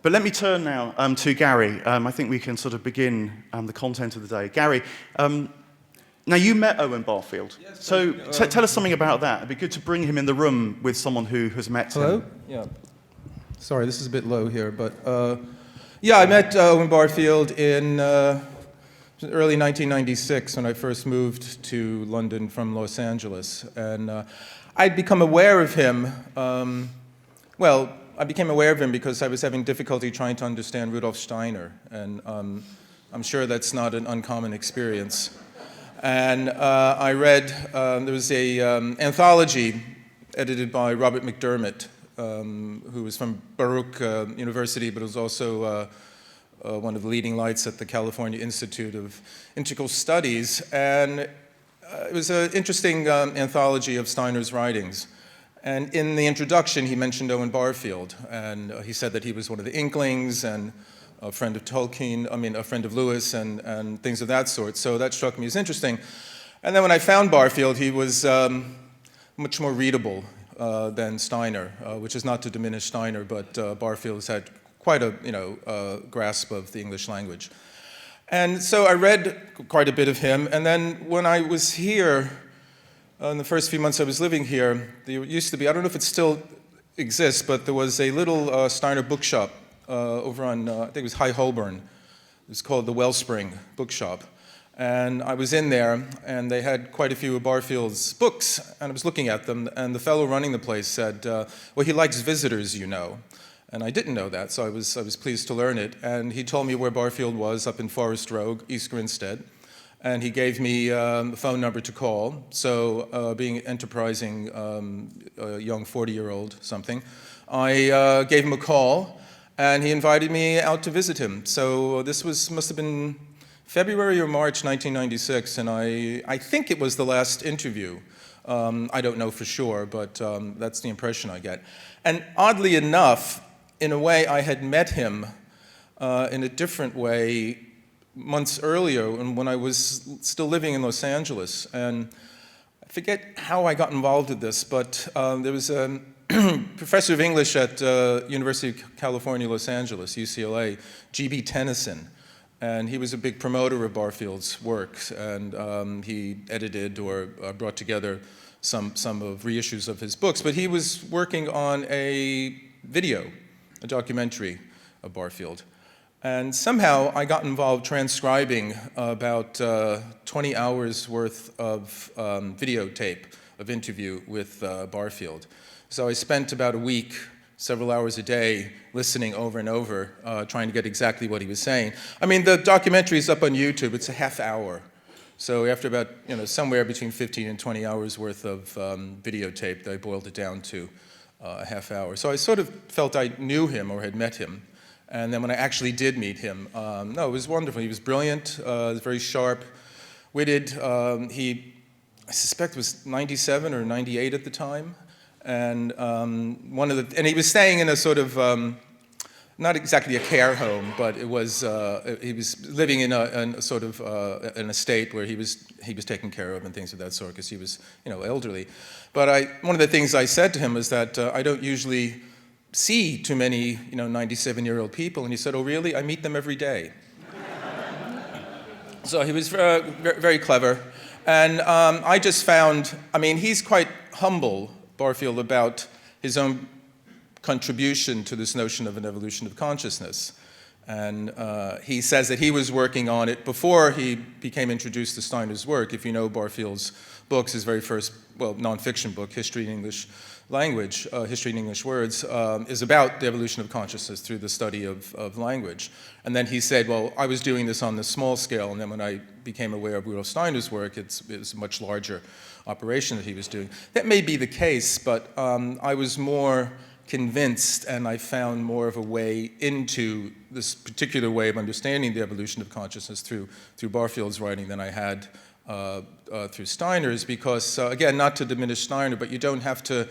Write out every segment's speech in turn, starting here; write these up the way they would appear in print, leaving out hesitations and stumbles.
But let me turn now to Gary. I think we can sort of begin the content of the day. Gary, now you met Owen Barfield. Yes, so tell us something about that. It'd be good to bring him in the room with someone who has met him. Hello? Yeah. Sorry, this is a bit low here, but yeah, I met Owen Barfield in early 1996 when I first moved to London from Los Angeles. And I'd become aware of him, I became aware of him because I was having difficulty trying to understand Rudolf Steiner. And I'm sure that's not an uncommon experience. And I read, there was a anthology edited by Robert McDermott, who was from Baruch University, but was also one of the leading lights at the California Institute of Integral Studies. And it was an interesting anthology of Steiner's writings. And in the introduction, he mentioned Owen Barfield, and he said that he was one of the Inklings and a friend of Tolkien, a friend of Lewis, and things of that sort. So that struck me as interesting. And then when I found Barfield, he was much more readable than Steiner, which is not to diminish Steiner, but Barfield has had quite a grasp of the English language. And so I read quite a bit of him, and then when I was here, in the first few months I was living here, there used to be, I don't know if it still exists, but there was a little Steiner bookshop over on, I think it was High Holborn. It was called the Wellspring Bookshop. And I was in there, and they had quite a few of Barfield's books, and I was looking at them, and the fellow running the place said, well, he likes visitors, you know. And I didn't know that, so I was pleased to learn it. And he told me where Barfield was, up in Forest Row, East Grinstead. And he gave me a phone number to call. So being enterprising young 40-year-old something, I gave him a call, and he invited me out to visit him. So this must have been February or March 1996, and I think it was the last interview. I don't know for sure, but that's the impression I get. And oddly enough, in a way, I had met him in a different way months earlier when I was still living in Los Angeles. And I forget how I got involved with this, but there was a professor of English at University of California, Los Angeles, UCLA, G.B. Tennyson. And he was a big promoter of Barfield's works, and he edited or brought together some of reissues of his books. But he was working on a documentary of Barfield. And somehow I got involved transcribing about 20 hours worth of videotape of interview with Barfield. So I spent about a week, several hours a day, listening over and over, trying to get exactly what he was saying. I mean, the documentary is up on YouTube. It's a half hour. So after about, somewhere between 15 and 20 hours worth of videotape, I boiled it down to a half hour. So I sort of felt I knew him or had met him. And then when I actually did meet him, no, it was wonderful. He was brilliant, was very sharp-witted. He, I suspect, was 97 or 98 at the time. And and he was staying in a sort of, not exactly a care home, but it was, he was living in a sort of an estate where he was taken care of and things of that sort, because he was, elderly. But one of the things I said to him was that I don't usually see too many, 97-year-old people. And he said, oh, really? I meet them every day. So he was very, very clever. And I just found, he's quite humble, Barfield, about his own contribution to this notion of an evolution of consciousness. And he says that he was working on it before he became introduced to Steiner's work. If you know Barfield's books, his very first, nonfiction book, History in English Language, History in English Words, is about the evolution of consciousness through the study of language. And then he said, well, I was doing this on the small scale, and then when I became aware of Rudolf Steiner's work, it was a much larger operation that he was doing. That may be the case, but I was more convinced, and I found more of a way into this particular way of understanding the evolution of consciousness through Barfield's writing than I had through Steiner's, because, again, not to diminish Steiner, but you don't have to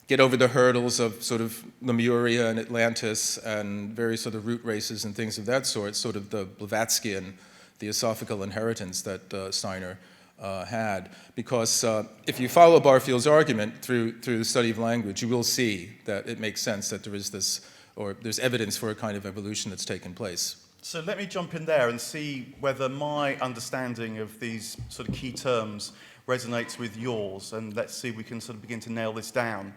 get over the hurdles of sort of Lemuria and Atlantis and various sort of root races and things of that sort of the Blavatskyan theosophical inheritance that Steiner had. Because if you follow Barfield's argument through the study of language, you will see that it makes sense that there is this or there's evidence for a kind of evolution that's taken place. So let me jump in there and see whether my understanding of these sort of key terms resonates with yours, and let's see if we can sort of begin to nail this down.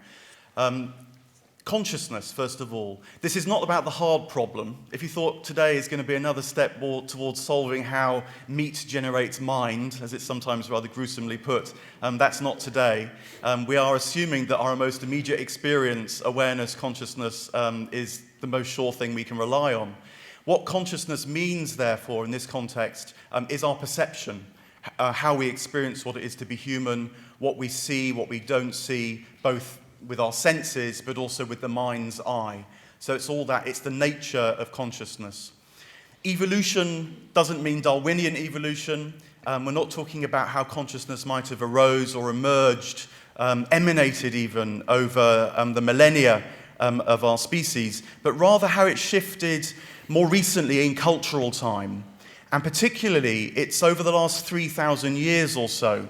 Consciousness, first of all. This is not about the hard problem. If you thought today is going to be another step more towards solving how meat generates mind, as it's sometimes rather gruesomely put, that's not today. We are assuming that our most immediate experience, awareness, consciousness, is the most sure thing we can rely on. What consciousness means, therefore, in this context, is our perception, how we experience what it is to be human, what we see, what we don't see, both with our senses, but also with the mind's eye. So it's all that, it's the nature of consciousness. Evolution doesn't mean Darwinian evolution. We're not talking about how consciousness might have arose or emerged, emanated even over the millennia of our species, but rather how it shifted more recently in cultural time. And particularly, it's over the last 3,000 years or so.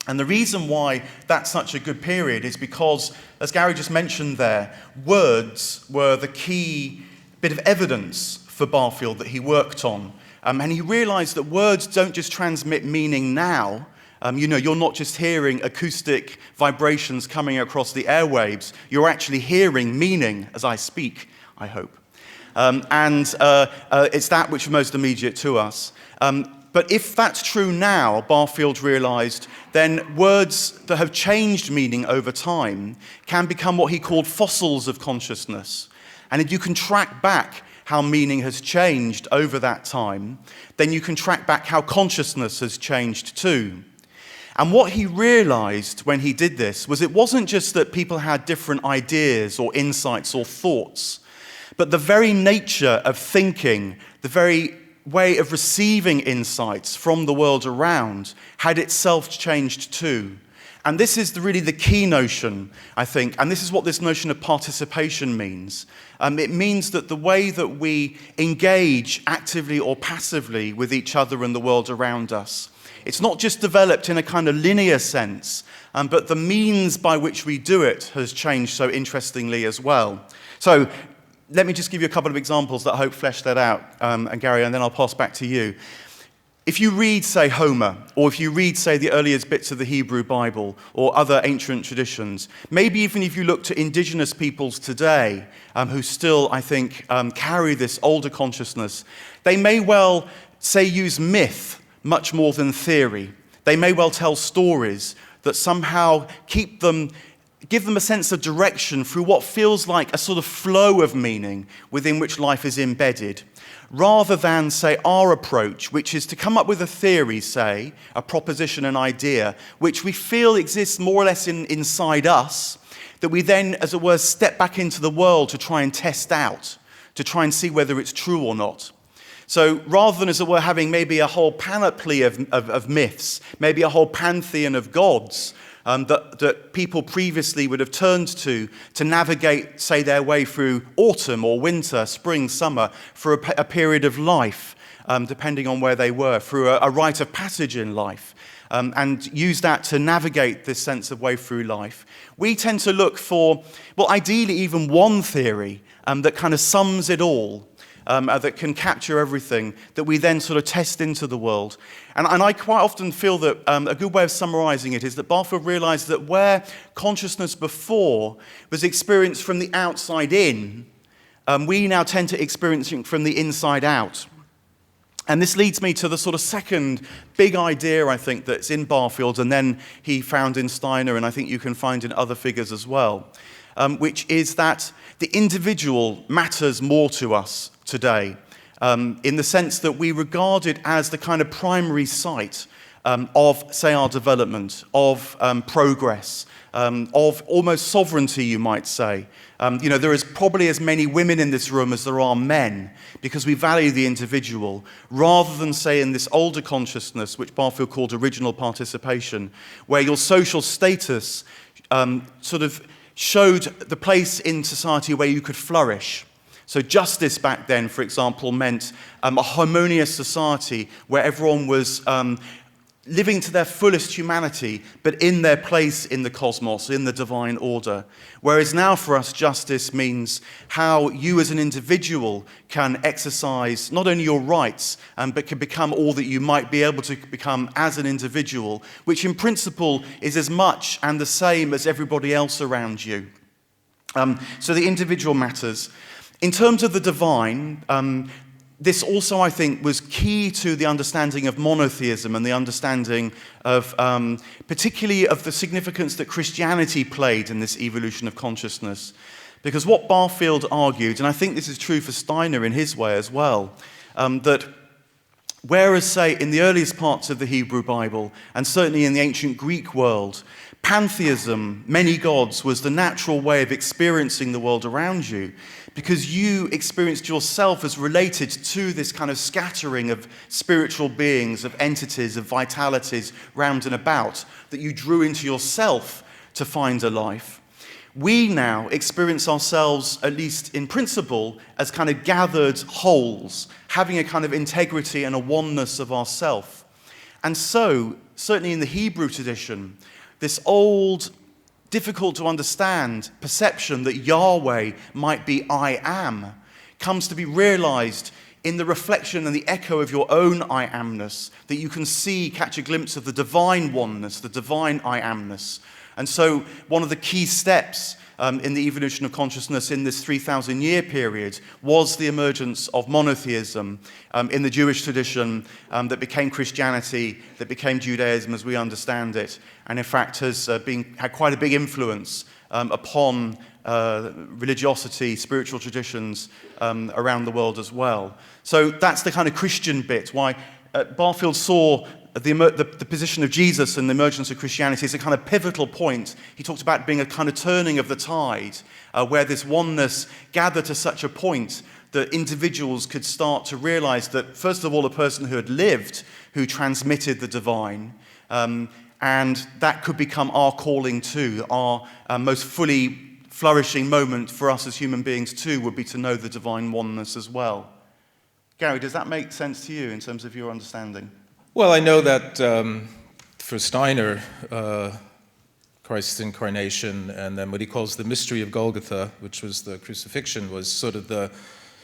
And the reason why that's such a good period is because, as Gary just mentioned there, words were the key bit of evidence for Barfield that he worked on. And he realized that words don't just transmit meaning now. You're not just hearing acoustic vibrations coming across the airwaves. You're actually hearing meaning as I speak, I hope. It's that which is most immediate to us. But if that's true now, Barfield realized, then words that have changed meaning over time can become what he called fossils of consciousness. And if you can track back how meaning has changed over that time, then you can track back how consciousness has changed too. And what he realized when he did this was it wasn't just that people had different ideas or insights or thoughts, but the very nature of thinking, the very way of receiving insights from the world around had itself changed too. And this is really the key notion, I think, and this is what this notion of participation means. It means that the way that we engage actively or passively with each other and the world around us, it's not just developed in a kind of linear sense, but the means by which we do it has changed so interestingly as well. So let me just give you a couple of examples that I hope flesh that out, and Gary, and then I'll pass back to you. If you read, say, Homer, or if you read, say, the earliest bits of the Hebrew Bible, or other ancient traditions, maybe even if you look to indigenous peoples today, who still, I think, carry this older consciousness, they may well, say, use myth much more than theory. They may well tell stories that somehow give them a sense of direction through what feels like a sort of flow of meaning within which life is embedded, rather than, say, our approach, which is to come up with a theory, say, a proposition, an idea, which we feel exists more or less inside us, that we then, as it were, step back into the world to try and test out, to try and see whether it's true or not. So rather than, as it were, having maybe a whole panoply of myths, maybe a whole pantheon of gods, that people previously would have turned to navigate, say, their way through autumn or winter, spring, summer, for a period of life, depending on where they were, through a rite of passage in life, and use that to navigate this sense of way through life. We tend to look for, well, ideally even one theory that kind of sums it all, that can capture everything, that we then sort of test into the world. And I quite often feel that a good way of summarizing it is that Barfield realized that where consciousness before was experienced from the outside in, we now tend to experience it from the inside out. And this leads me to the sort of second big idea, I think, that's in Barfield, and then he found in Steiner, and I think you can find in other figures as well, which is that the individual matters more to us today, in the sense that we regard it as the kind of primary site of, say, our development, of progress, of almost sovereignty, you might say. There is probably as many women in this room as there are men, because we value the individual, rather than, say, in this older consciousness, which Barfield called original participation, where your social status sort of showed the place in society where you could flourish. So justice back then, for example, meant a harmonious society where everyone was living to their fullest humanity, but in their place in the cosmos, in the divine order. Whereas now for us, justice means how you as an individual can exercise not only your rights, but can become all that you might be able to become as an individual, which in principle is as much and the same as everybody else around you. So the individual matters. In terms of the divine, this also, I think, was key to the understanding of monotheism and the understanding of, particularly of the significance that Christianity played in this evolution of consciousness. Because what Barfield argued, and I think this is true for Steiner in his way as well, that whereas, say, in the earliest parts of the Hebrew Bible, and certainly in the ancient Greek world, pantheism, many gods, was the natural way of experiencing the world around you, because you experienced yourself as related to this kind of scattering of spiritual beings, of entities, of vitalities round and about, that you drew into yourself to find a life. We now experience ourselves, at least in principle, as kind of gathered wholes, having a kind of integrity and a oneness of ourself. And so, certainly in the Hebrew tradition, this old, difficult to understand perception that Yahweh might be I am comes to be realized in the reflection and the echo of your own I amness, that you can see, catch a glimpse of the divine oneness, the divine I amness. And so one of the key steps in the evolution of consciousness in this 3,000-year period was the emergence of monotheism in the Jewish tradition that became Christianity, that became Judaism as we understand it, and in fact has had quite a big influence upon religiosity, spiritual traditions around the world as well. So that's the kind of Christian bit, why Barfield saw the position of Jesus and the emergence of Christianity is a kind of pivotal point. He talked about being a kind of turning of the tide, where this oneness gathered to such a point that individuals could start to realize that, first of all, a person who had lived, who transmitted the divine, and that could become our calling too. Our most fully flourishing moment for us as human beings too would be to know the divine oneness as well. Gary, does that make sense to you in terms of your understanding? Well, I know that for Steiner, Christ's incarnation and then what he calls the mystery of Golgotha, which was the crucifixion, was sort of the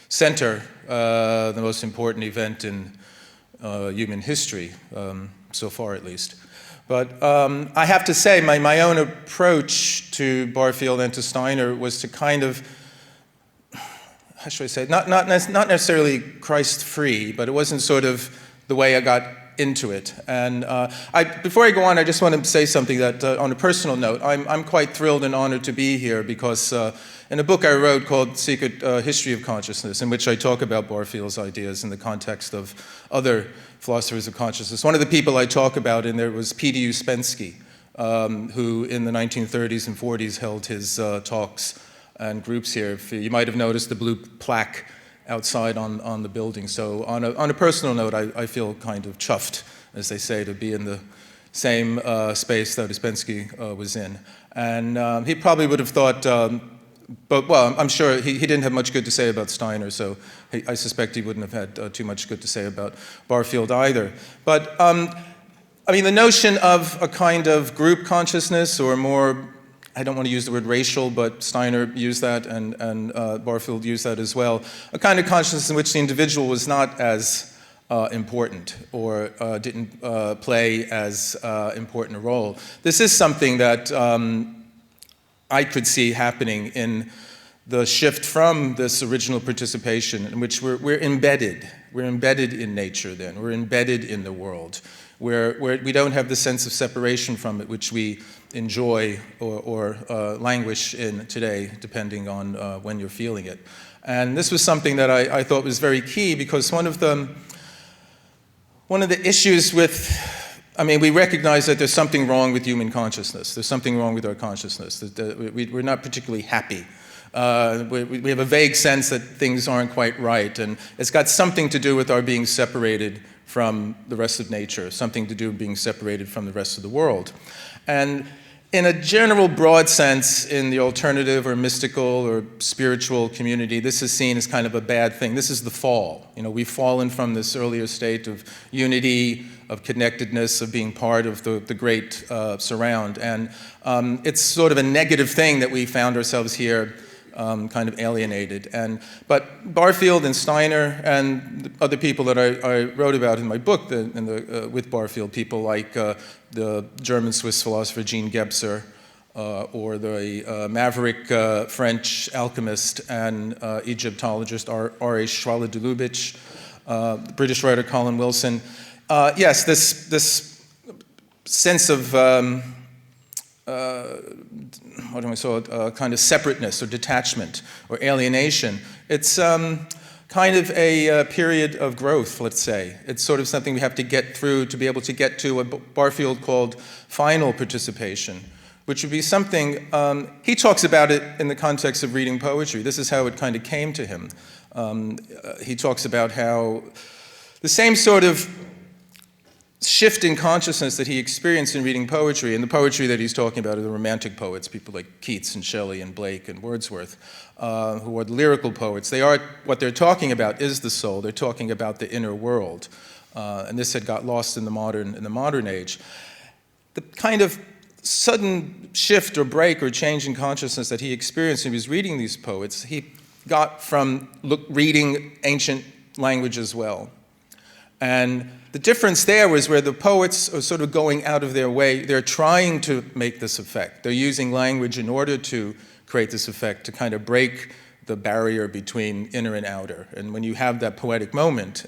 center, the most important event in human history, so far at least. But I have to say, my own approach to Barfield and to Steiner was to kind of, how should I say, not necessarily Christ-free, but it wasn't sort of the way I got into it. And before I go on, I just want to say something that, on a personal note, I'm quite thrilled and honored to be here because in a book I wrote called Secret History of Consciousness, in which I talk about Barfield's ideas in the context of other philosophers of consciousness. One of the people I talk about in there was P.D. Ouspensky, who in the 1930s and 40s held his talks and groups here. If you might have noticed the blue plaque outside on the building. So on a personal note, I feel kind of chuffed, as they say, to be in the same space that Ouspensky was in. And he probably would have thought, but well, I'm sure he didn't have much good to say about Steiner, so I suspect he wouldn't have had too much good to say about Barfield either. But I mean, the notion of a kind of group consciousness, or more, I don't want to use the word racial, but Steiner used that and Barfield used that as well. A kind of consciousness in which the individual was not as important or didn't play as important a role. This is something that I could see happening in the shift from this original participation in which we're embedded. We're embedded in nature then. We're embedded in the world. Where we don't have the sense of separation from it, which we enjoy or languish in today, depending on when you're feeling it. And this was something that I thought was very key, because one of the issues with, I mean, we recognize that there's something wrong with human consciousness. There's something wrong with our consciousness. We're not particularly happy. We have a vague sense that things aren't quite right, and it's got something to do with our being separated from the rest of nature, something to do with being separated from the rest of the world. And in a general broad sense, in the alternative or mystical or spiritual community, this is seen as kind of a bad thing. This is the fall. You know, we've fallen from this earlier state of unity, of connectedness, of being part of the great surround. And it's sort of a negative thing that we found ourselves here kind of alienated. But Barfield and Steiner and other people that I wrote about in my book with Barfield, people like the German-Swiss philosopher Jean Gebser, or the maverick French alchemist and Egyptologist R.A. Schwala-de-Lubitsch, the British writer Colin Wilson. Yes, this sense of what do I call it? Kind of separateness or detachment or alienation. It's kind of a period of growth, let's say. It's sort of something we have to get through to be able to get to what Barfield called final participation, which would be something, he talks about it in the context of reading poetry. This is how it kind of came to him. He talks about how the same sort of shift in consciousness that he experienced in reading poetry, and the poetry that he's talking about are the romantic poets, people like Keats and Shelley and Blake and Wordsworth, who are the lyrical poets. What they're talking about is the soul. They're talking about the inner world. And this had got lost in the modern age. The kind of sudden shift or break or change in consciousness that he experienced when he was reading these poets, he got from reading ancient language as well. And the difference there was where the poets are sort of going out of their way. They're trying to make this effect. They're using language in order to create this effect, to kind of break the barrier between inner and outer. And when you have that poetic moment,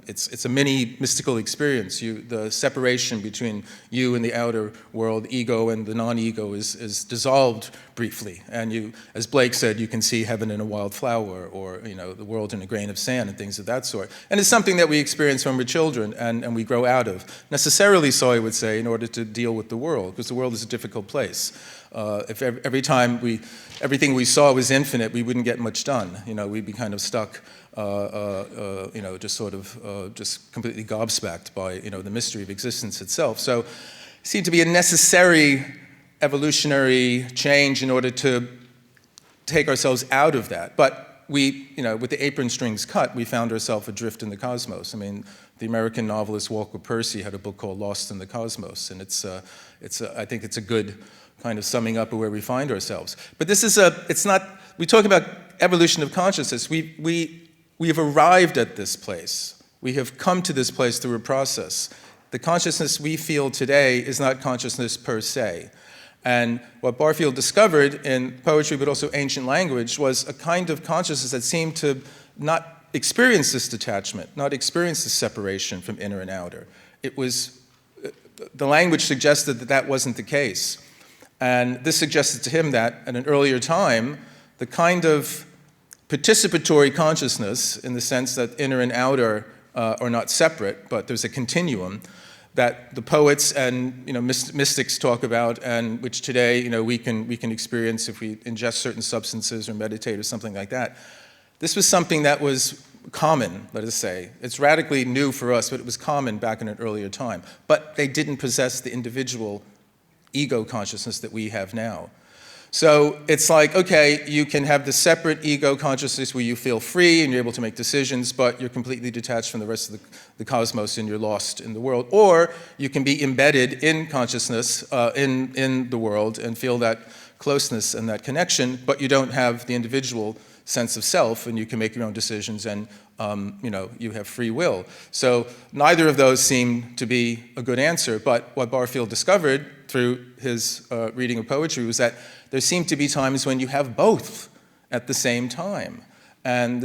it's a mini mystical experience. The separation between you and the outer world, ego and the non-ego, is dissolved briefly. And you, as Blake said, you can see heaven in a wild flower, or the world in a grain of sand, and things of that sort. And it's something that we experience when we're children and we grow out of. Necessarily so, I would say, in order to deal with the world, because the world is a difficult place. If every time everything we saw was infinite, we wouldn't get much done. We'd be kind of stuck, just sort of just completely gobsmacked by the mystery of existence itself. So it seemed to be a necessary evolutionary change in order to take ourselves out of that. But we, with the apron strings cut, we found ourselves adrift in the cosmos. I mean, the American novelist Walker Percy had a book called Lost in the Cosmos, and I think it's a good kind of summing up of where we find ourselves. But this is it's not, we talk about evolution of consciousness. We have arrived at this place. We have come to this place through a process. The consciousness we feel today is not consciousness per se. And what Barfield discovered in poetry, but also ancient language, was a kind of consciousness that seemed to not experience this detachment, not experience this separation from inner and outer. The language suggested that that wasn't the case. And this suggested to him that at an earlier time, the kind of participatory consciousness, in the sense that inner and outer are not separate, but there's a continuum, that the poets and mystics talk about, and which today we can experience if we ingest certain substances or meditate or something like that. This was something that was common, let us say. It's radically new for us, but it was common back in an earlier time. But they didn't possess the individual ego consciousness that we have now. So it's like, okay, you can have the separate ego consciousness where you feel free and you're able to make decisions, but you're completely detached from the rest of the cosmos and you're lost in the world. Or you can be embedded in consciousness, in the world, and feel that closeness and that connection, but you don't have the individual sense of self, and you can make your own decisions, and you have free will. So neither of those seem to be a good answer, but what Barfield discovered through his reading of poetry was that there seem to be times when you have both at the same time. And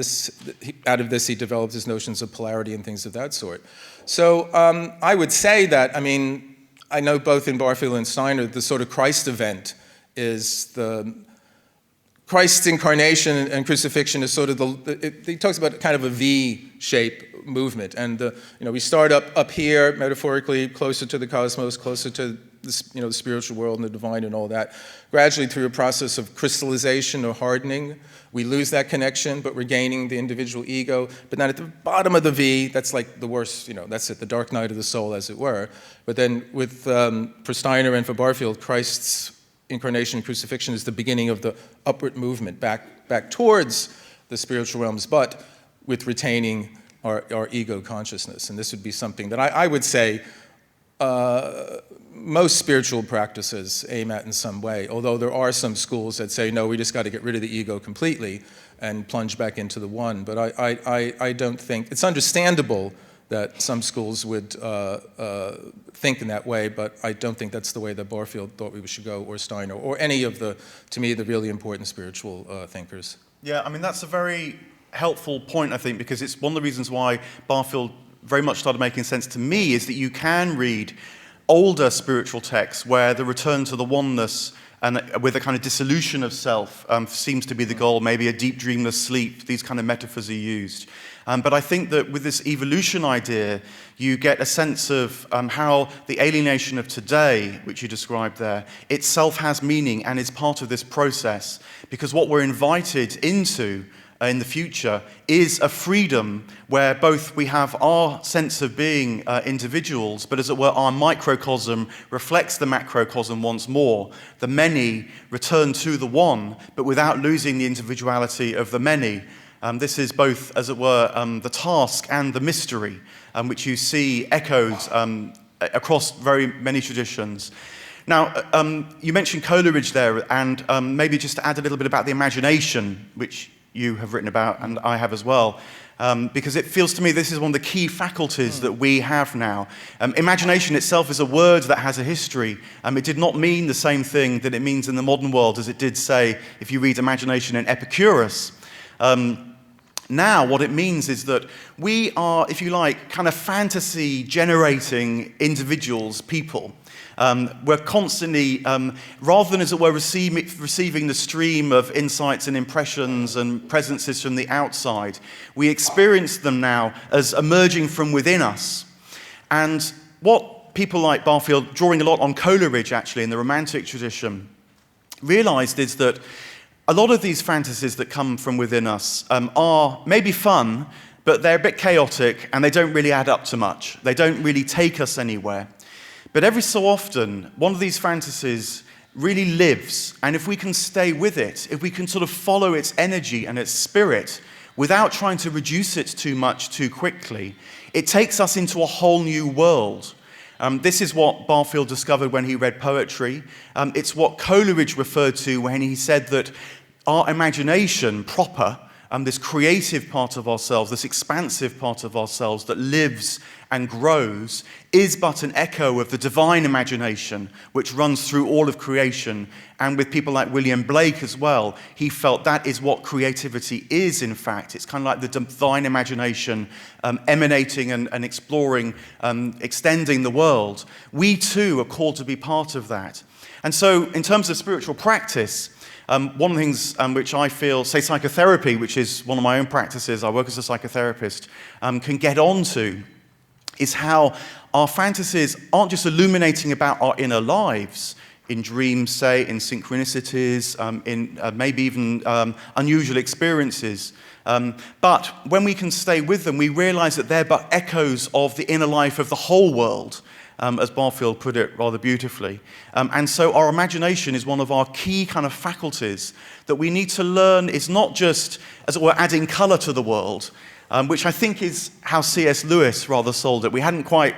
out of this, he developed his notions of polarity and things of that sort. So I would say that, I know both in Barfield and Steiner, the sort of Christ event is Christ's incarnation and crucifixion is sort of he talks about kind of a V-shape movement. And we start up here, metaphorically, closer to the cosmos, closer to the spiritual world and the divine and all that. Gradually, through a process of crystallization or hardening, we lose that connection, but we're gaining the individual ego. But then at the bottom of the V, that's like the worst, that's it, the dark night of the soul, as it were. But then for Steiner and for Barfield, Christ's incarnation and crucifixion is the beginning of the upward movement back towards the spiritual realms, but with retaining our ego consciousness. And this would be something that I would say most spiritual practices aim at in some way, although there are some schools that say, no, we just got to get rid of the ego completely and plunge back into the one. But I don't think, it's understandable that some schools would think in that way, but I don't think that's the way that Barfield thought we should go, or Steiner, or any of the, to me, the really important spiritual thinkers. Yeah, I mean, that's a very helpful point, I think, because it's one of the reasons why Barfield very much started making sense to me, is that you can read older spiritual texts where the return to the oneness and with a kind of dissolution of self seems to be the goal, maybe a deep dreamless sleep, these kind of metaphors are used. But I think that with this evolution idea, you get a sense of how the alienation of today, which you described there, itself has meaning and is part of this process. Because what we're invited into in the future is a freedom where both we have our sense of being individuals, but as it were, our microcosm reflects the macrocosm once more. The many return to the one, but without losing the individuality of the many. This is both, as it were, the task and the mystery, which you see echoed across very many traditions. Now, you mentioned Coleridge there, and maybe just to add a little bit about the imagination, which you have written about, and I have as well, because it feels to me this is one of the key faculties that we have now. Imagination itself is a word that has a history. It did not mean the same thing that it means in the modern world as it did, say, if you read Imagination in Epicurus. Now, what it means is that we are, if you like, kind of fantasy-generating individuals, people. We're constantly, rather than, as it were, receiving the stream of insights and impressions and presences from the outside, we experience them now as emerging from within us. And what people like Barfield, drawing a lot on Coleridge, actually, in the Romantic tradition, realized is that a lot of these fantasies that come from within us are maybe fun, but they're a bit chaotic and they don't really add up to much. They don't really take us anywhere. But every so often, one of these fantasies really lives, and if we can stay with it, if we can sort of follow its energy and its spirit without trying to reduce it too much too quickly, it takes us into a whole new world. This is what Barfield discovered when he read poetry. It's what Coleridge referred to when he said that our imagination proper, this creative part of ourselves, this expansive part of ourselves that lives and grows, is but an echo of the divine imagination which runs through all of creation. And with people like William Blake as well, he felt that is what creativity is, in fact. It's kind of like the divine imagination emanating and exploring, extending the world. We too are called to be part of that. And so in terms of spiritual practice, one of the things which I feel, say psychotherapy, which is one of my own practices, I work as a psychotherapist, can get onto, is how our fantasies aren't just illuminating about our inner lives, in dreams, say, in synchronicities, in maybe even unusual experiences, but when we can stay with them, we realize that they're but echoes of the inner life of the whole world, as Barfield put it rather beautifully. And so our imagination is one of our key kind of faculties that we need to learn. It's not just, as it were, adding color to the world, which I think is how C.S. Lewis rather sold it. We hadn't quite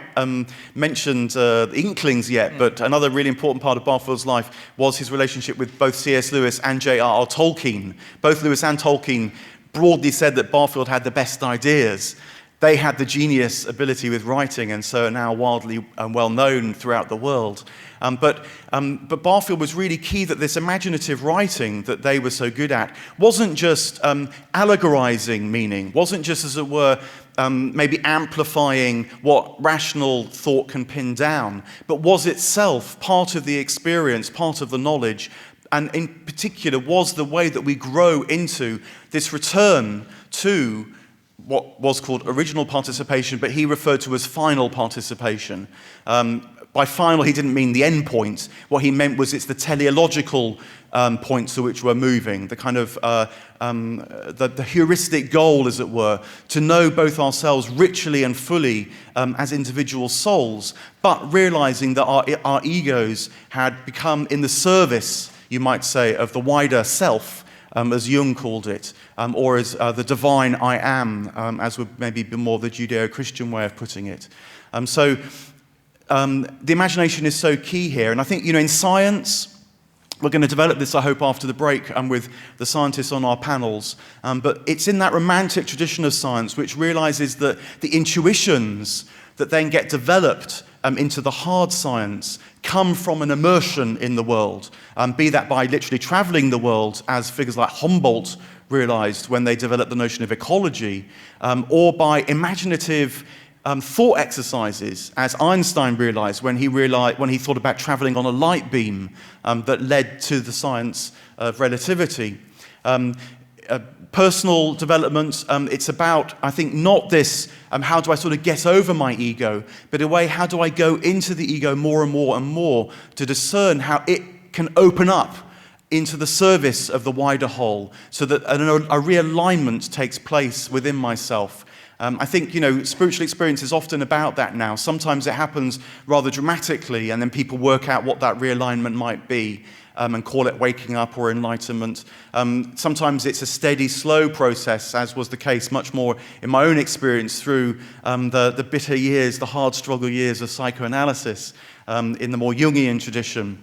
mentioned the Inklings yet, but another really important part of Barfield's life was his relationship with both C.S. Lewis and J.R.R. Tolkien. Both Lewis and Tolkien broadly said that Barfield had the best ideas. They had the genius ability with writing, and so are now wildly well known throughout the world. But Barfield was really key that this imaginative writing that they were so good at wasn't just allegorizing meaning, wasn't just, as it were, maybe amplifying what rational thought can pin down, but was itself part of the experience, part of the knowledge, and in particular was the way that we grow into this return to what was called original participation, but he referred to as final participation. By final, he didn't mean the end point. What he meant was it's the teleological point to which we're moving, the kind of the heuristic goal, as it were, to know both ourselves ritually and fully as individual souls, but realizing that our egos had become in the service, you might say, of the wider self, as Jung called it, or as the divine I am, as would maybe be more the Judeo-Christian way of putting it. So the imagination is so key here. And I think, in science, we're going to develop this, I hope, after the break with the scientists on our panels. But it's in that romantic tradition of science which realizes that the intuitions that then get developed into the hard science come from an immersion in the world, be that by literally traveling the world, as figures like Humboldt realized when they developed the notion of ecology, or by imaginative thought exercises, as Einstein realized when he thought about traveling on a light beam that led to the science of relativity. Personal development, it's about, I think, not this, how do I sort of get over my ego, but in a way, how do I go into the ego more and more and more to discern how it can open up into the service of the wider whole, so that a realignment takes place within myself. I think, spiritual experience is often about that now. Sometimes it happens rather dramatically, and then people work out what that realignment might be and call it waking up or enlightenment. Sometimes it's a steady, slow process, as was the case much more in my own experience through the bitter years, the hard struggle years of psychoanalysis in the more Jungian tradition.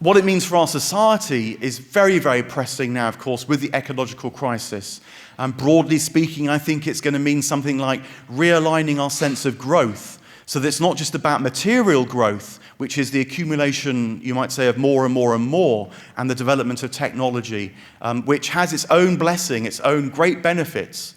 What it means for our society is very, very pressing now, of course, with the ecological crisis. Broadly speaking, I think it's going to mean something like realigning our sense of growth, so that it's not just about material growth, which is the accumulation, you might say, of more and more and more, and the development of technology, which has its own blessing, its own great benefits,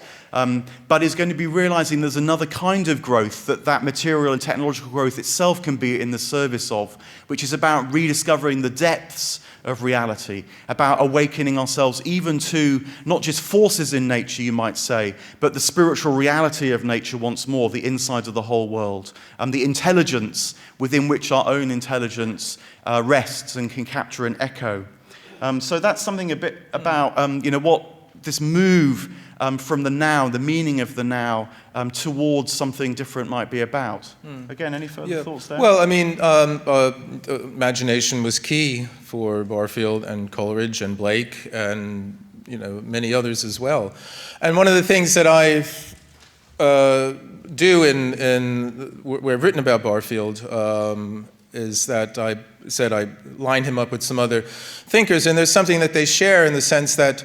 but is going to be realizing there's another kind of growth that material and technological growth itself can be in the service of, which is about rediscovering the depths of reality, about awakening ourselves even to not just forces in nature, you might say, but the spiritual reality of nature once more, the inside of the whole world, and the intelligence within which our own intelligence rests and can capture an echo. So that's something a bit about, what this move from the now, the meaning of the now, towards something different might be about. Again, any further thoughts there? Well, imagination was key for Barfield and Coleridge and Blake and many others as well. And one of the things that I do where I've written about Barfield is that I said I lined him up with some other thinkers, and there's something that they share in the sense that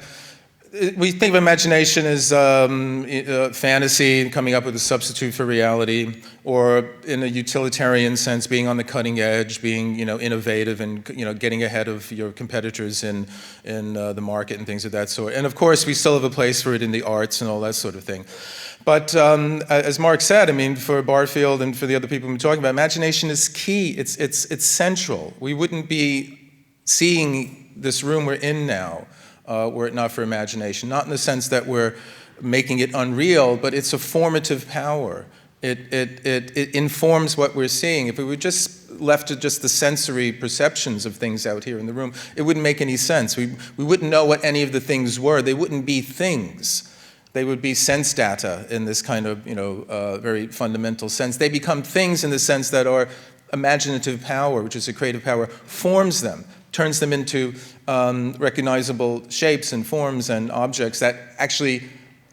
we think of imagination as fantasy, coming up with a substitute for reality, or in a utilitarian sense, being on the cutting edge, being innovative, and getting ahead of your competitors in the market and things of that sort. And of course, we still have a place for it in the arts and all that sort of thing. But as Mark said, for Barfield and for the other people we've been talking about, imagination is key. It's central. We wouldn't be seeing this room we're in now were it not for imagination. Not in the sense that we're making it unreal, but it's a formative power. It informs what we're seeing. If we were just left to just the sensory perceptions of things out here in the room, it wouldn't make any sense. We wouldn't know what any of the things were. They wouldn't be things. They would be sense data in this kind of, very fundamental sense. They become things in the sense that our imaginative power, which is a creative power, forms them, turns them into recognizable shapes and forms and objects that actually,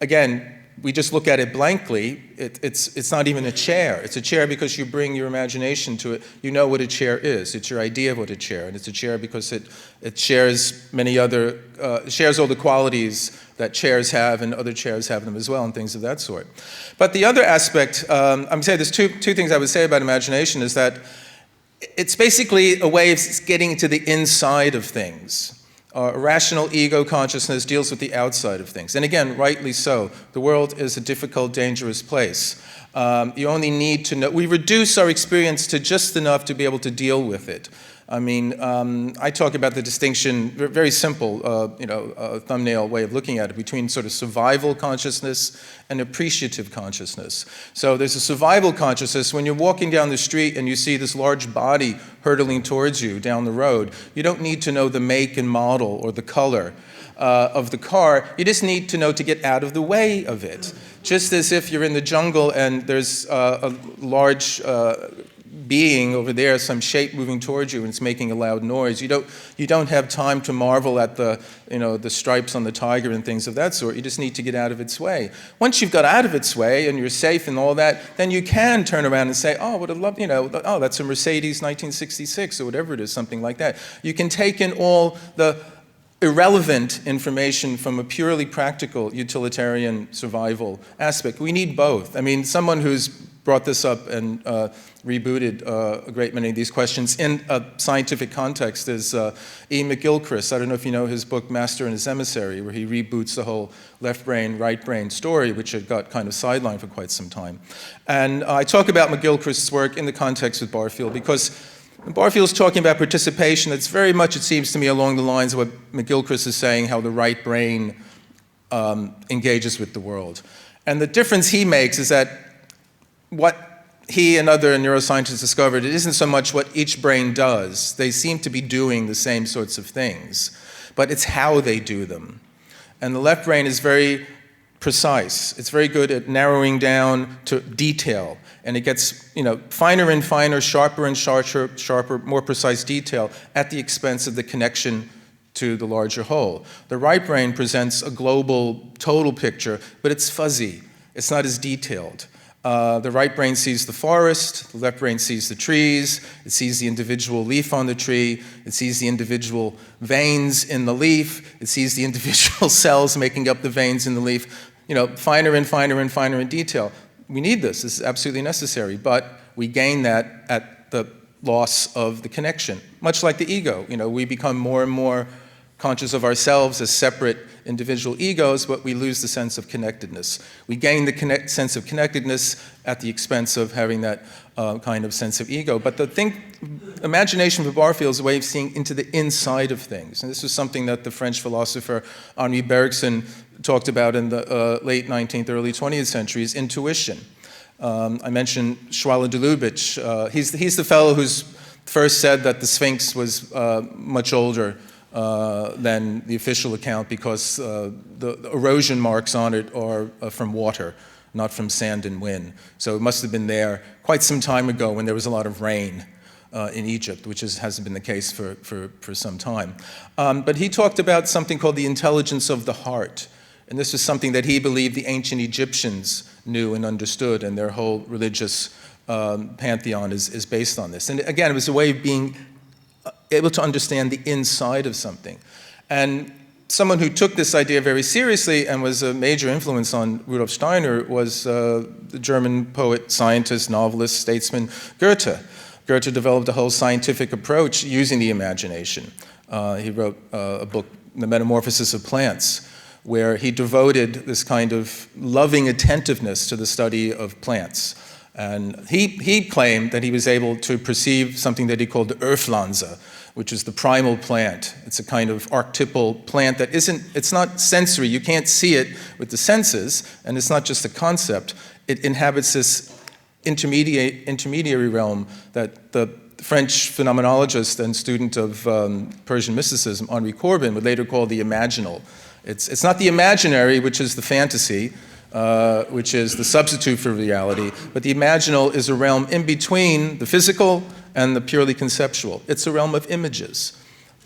again, we just look at it blankly. It's not even a chair. It's a chair because you bring your imagination to it. You know what a chair is. It's your idea of what a chair, and it's a chair because it shares many other shares all the qualities that chairs have, and other chairs have them as well, and things of that sort. But the other aspect, I'm saying there's two things I would say about imagination is that it's basically a way of getting to the inside of things. Rational ego consciousness deals with the outside of things. And again, rightly so. The world is a difficult, dangerous place. You only need to know. We reduce our experience to just enough to be able to deal with it. I talk about the distinction, very simple, thumbnail way of looking at it, between sort of survival consciousness and appreciative consciousness. So there's a survival consciousness. When you're walking down the street and you see this large body hurtling towards you down the road, you don't need to know the make and model or the color of the car. You just need to know to get out of the way of it. Just as if you're in the jungle and there's a large being over there, some shape moving towards you, and it's making a loud noise. You don't have time to marvel at the stripes on the tiger and things of that sort. You just need to get out of its way. Once you've got out of its way and you're safe and all that, then you can turn around and say, oh, what a love, oh, that's a Mercedes 1966 or whatever it is, something like that. You can take in all the irrelevant information from a purely practical utilitarian survival aspect. We need both. I mean, someone who's brought this up and rebooted a great many of these questions in a scientific context is E. McGilchrist. I don't know if you know his book, Master and His Emissary, where he reboots the whole left brain, right brain story, which had got kind of sidelined for quite some time. And I talk about McGilchrist's work in the context with Barfield because Barfield's talking about participation that's very much, it seems to me, along the lines of what McGilchrist is saying, how the right brain engages with the world. And the difference he makes is that what he and other neuroscientists discovered, it isn't so much what each brain does. They seem to be doing the same sorts of things, but it's how they do them. And the left brain is very precise. It's very good at narrowing down to detail. And it gets, finer and finer, sharper and sharper, more precise detail at the expense of the connection to the larger whole. The right brain presents a global, total picture, but it's fuzzy. It's not as detailed. The right brain sees the forest, the left brain sees the trees, it sees the individual leaf on the tree, it sees the individual veins in the leaf, it sees the individual cells making up the veins in the leaf, finer and finer and finer in detail. We need this. This is absolutely necessary, but we gain that at the loss of the connection. Much like the ego, we become more and more conscious of ourselves as separate individual egos, but we lose the sense of connectedness. We gain the sense of connectedness at the expense of having that kind of sense of ego. But imagination for Barfield is a way of seeing into the inside of things. And this was something that the French philosopher Henri Bergson talked about in the late 19th, early 20th centuries, intuition. I mentioned Schwaller de Lubitsch. He's the fellow who's first said that the Sphinx was much older than the official account because the erosion marks on it are from water, not from sand and wind. So it must have been there quite some time ago when there was a lot of rain in Egypt, which hasn't been the case for some time. But he talked about something called the intelligence of the heart. And this was something that he believed the ancient Egyptians knew and understood, and their whole religious pantheon is based on this. And again, it was a way of being able to understand the inside of something. And someone who took this idea very seriously and was a major influence on Rudolf Steiner was the German poet, scientist, novelist, statesman Goethe. Goethe developed a whole scientific approach using the imagination. He wrote a book, The Metamorphosis of Plants, where he devoted this kind of loving attentiveness to the study of plants. And he claimed that he was able to perceive something that he called the Urpflanze, which is the primal plant. It's a kind of archetypal plant that it's not sensory. You can't see it with the senses, and it's not just a concept. It inhabits this intermediary realm that the French phenomenologist and student of Persian mysticism, Henri Corbin, would later call the imaginal. It's not the imaginary, which is the fantasy, which is the substitute for reality, but the imaginal is a realm in between the physical and the purely conceptual. It's a realm of images.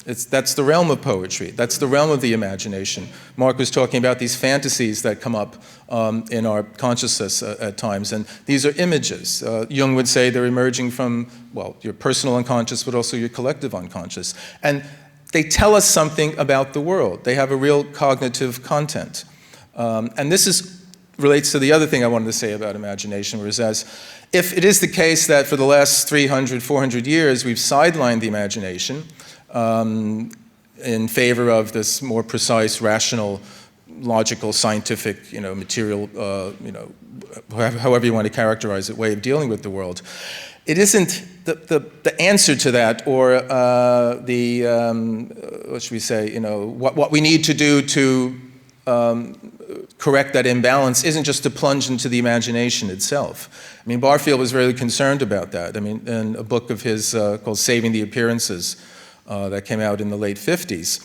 That's the realm of poetry. That's the realm of the imagination. Mark was talking about these fantasies that come up in our consciousness at times, and these are images. Jung would say they're emerging from, your personal unconscious, but also your collective unconscious. And they tell us something about the world. They have a real cognitive content. And this relates to the other thing I wanted to say about imagination, whereas if it is the case that for the last 300, 400 years we've sidelined the imagination in favor of this more precise, rational, logical, scientific, material, however you want to characterize it, way of dealing with the world, it isn't the answer to that, or what should we say, what we need to do to correct that imbalance isn't just to plunge into the imagination itself. I mean, Barfield was really concerned about that. I mean, in a book of his called Saving the Appearances that came out in the late 50s,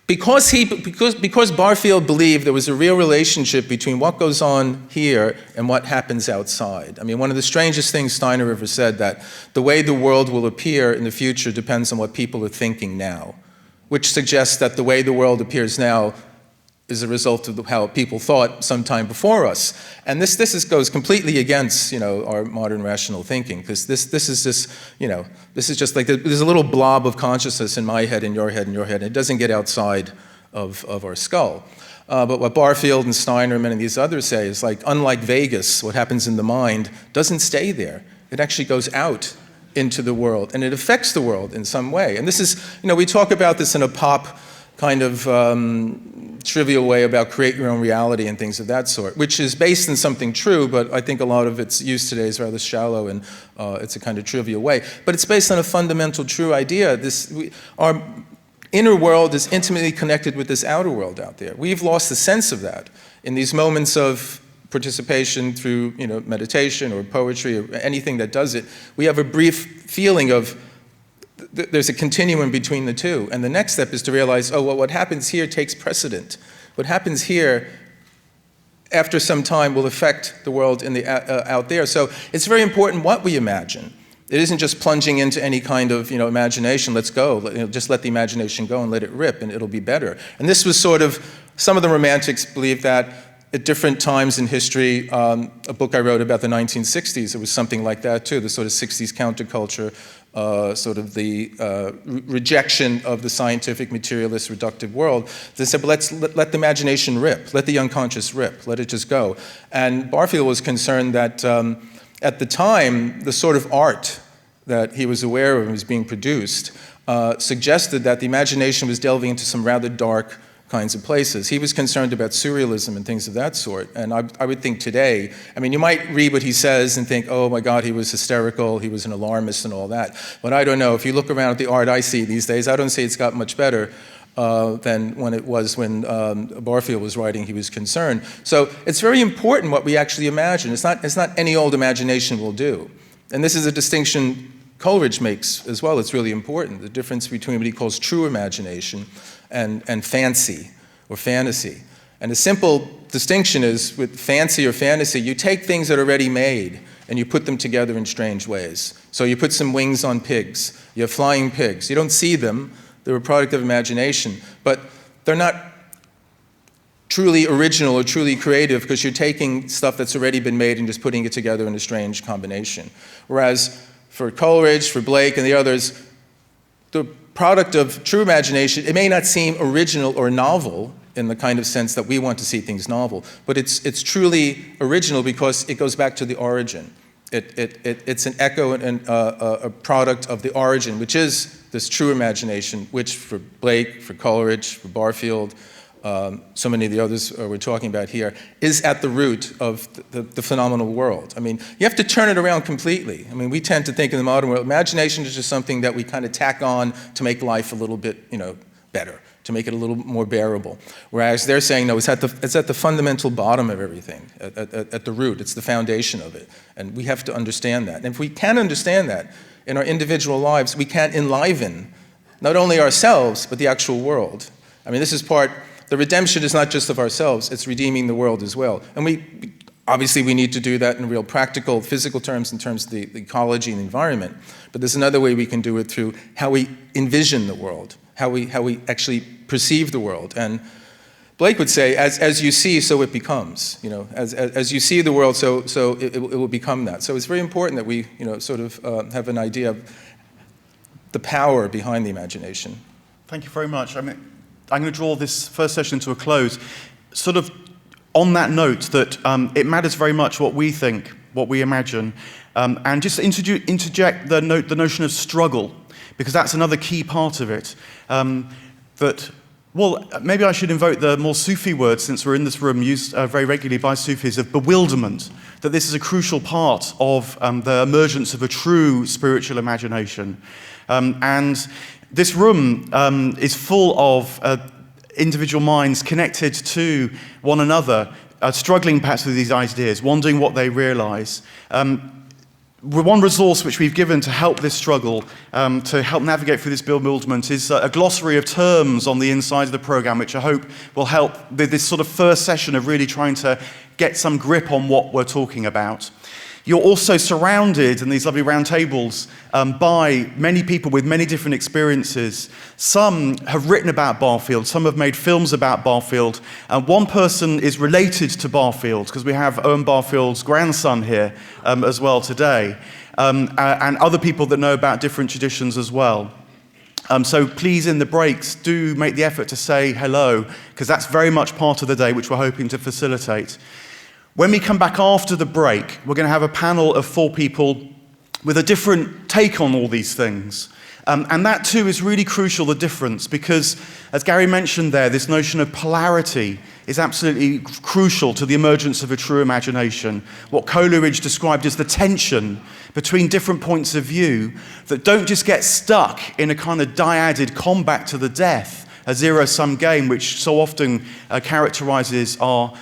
Because Barfield believed there was a real relationship between what goes on here and what happens outside. I mean, one of the strangest things Steiner ever said, that the way the world will appear in the future depends on what people are thinking now, which suggests that the way the world appears now is a result of how people thought sometime before us. And this goes completely against, our modern rational thinking, because this is just like there's a little blob of consciousness in my head, in your head, in your head, and it doesn't get outside of our skull. But what Barfield and Steiner and many of these others say is, like, unlike Vegas, what happens in the mind doesn't stay there. It actually goes out into the world, and it affects the world in some way. And this is, we talk about this in a pop kind of trivial way about create your own reality and things of that sort, which is based in something true, but I think a lot of its use today is rather shallow and it's a kind of trivial way. But it's based on a fundamental true idea. Our inner world is intimately connected with this outer world out there. We've lost the sense of that in these moments of participation through meditation or poetry or anything that does it. We have a brief feeling of there's a continuum between the two. And the next step is to realize, what happens here takes precedent. What happens here, after some time, will affect the world in the out there. So it's very important what we imagine. It isn't just plunging into any kind of imagination. Let's go. Just let the imagination go and let it rip, and it'll be better. And this was sort of, some of the romantics believed that at different times in history. A book I wrote about the 1960s, it was something like that too, the sort of 60s counterculture, sort of the rejection of the scientific, materialist, reductive world. They said, well, let the imagination rip, let the unconscious rip, let it just go. And Barfield was concerned that at the time, the sort of art that he was aware of was being produced suggested that the imagination was delving into some rather dark kinds of places. He was concerned about surrealism and things of that sort. And I would think today, you might read what he says and think, oh my God, he was hysterical, he was an alarmist and all that. But I don't know. If you look around at the art I see these days, I don't say it's got much better than when it was when Barfield was writing, he was concerned. So it's very important what we actually imagine. It's not any old imagination will do. And this is a distinction Coleridge makes as well. It's really important, the difference between what he calls true imagination and fancy or fantasy. And a simple distinction is, with fancy or fantasy, you take things that are already made and you put them together in strange ways. So you put some wings on pigs. You have flying pigs. You don't see them. They're a product of imagination. But they're not truly original or truly creative, because you're taking stuff that's already been made and just putting it together in a strange combination. Whereas for Coleridge, for Blake, and the others, the product of true imagination, it may not seem original or novel in the kind of sense that we want to see things novel, but it's truly original because it goes back to the origin. It's an echo and a product of the origin, which is this true imagination, which for Blake, for Coleridge, for Barfield, so many of the others we're talking about here, is at the root of the phenomenal world. You have to turn it around completely. We tend to think in the modern world, imagination is just something that we kind of tack on to make life a little bit, better, to make it a little more bearable. Whereas they're saying, no, it's at the fundamental bottom of everything, at the root. It's the foundation of it. And we have to understand that. And if we can understand that in our individual lives, we can enliven not only ourselves, but the actual world. This is the redemption is not just of ourselves, it's redeeming the world as well. And obviously we need to do that in real practical, physical terms, in terms of the ecology and the environment. But there's another way we can do it through how we envision the world, how we actually perceive the world. And Blake would say, as you see, so it becomes. As you see the world, so it will become that. So it's very important that we sort of have an idea of the power behind the imagination. Thank you very much. I'm going to draw this first session to a close, sort of on that note that it matters very much what we think, what we imagine, and just interject the notion of struggle, because that's another key part of it. Maybe I should invoke the more Sufi words, since we're in this room, used very regularly by Sufis, of bewilderment, that this is a crucial part of the emergence of a true spiritual imagination. And this room is full of individual minds connected to one another, struggling perhaps with these ideas, wondering what they realize. one resource which we've given to help this struggle, to help navigate through this bewilderment, is a glossary of terms on the inside of the program, which I hope will help with this sort of first session of really trying to get some grip on what we're talking about. You're also surrounded in these lovely round tables by many people with many different experiences. Some have written about Barfield, some have made films about Barfield, and one person is related to Barfield, because we have Owen Barfield's grandson here as well today, and other people that know about different traditions as well. So please, in the breaks, do make the effort to say hello, because that's very much part of the day which we're hoping to facilitate. When we come back after the break, we're going to have a panel of 4 people with a different take on all these things. And that too is really crucial, the difference, because as Gary mentioned there, this notion of polarity is absolutely crucial to the emergence of a true imagination. What Coleridge described as the tension between different points of view that don't just get stuck in a kind of dyadic combat to the death, a zero-sum game which so often characterizes our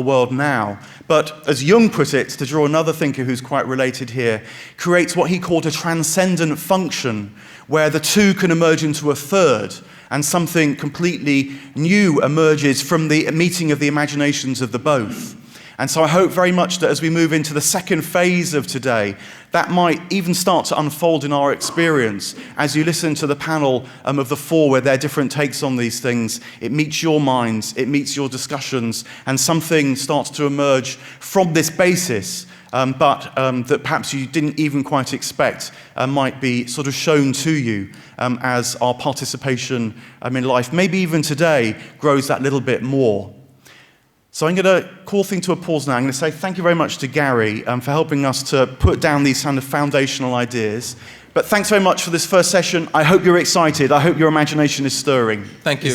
world now. But as Jung put it, to draw another thinker who's quite related here, creates what he called a transcendent function, where the two can emerge into a third, and something completely new emerges from the meeting of the imaginations of the both. And so I hope very much that as we move into the second phase of today, that might even start to unfold in our experience. As you listen to the panel of the 4 with their different takes on these things, it meets your minds, it meets your discussions, and something starts to emerge from this basis, but that perhaps you didn't even quite expect might be sort of shown to you as our participation in life, maybe even today, grows that little bit more. So I'm going to call things to a pause now. I'm going to say thank you very much to Gary for helping us to put down these kind of foundational ideas. But thanks very much for this first session. I hope you're excited. I hope your imagination is stirring. Thank you.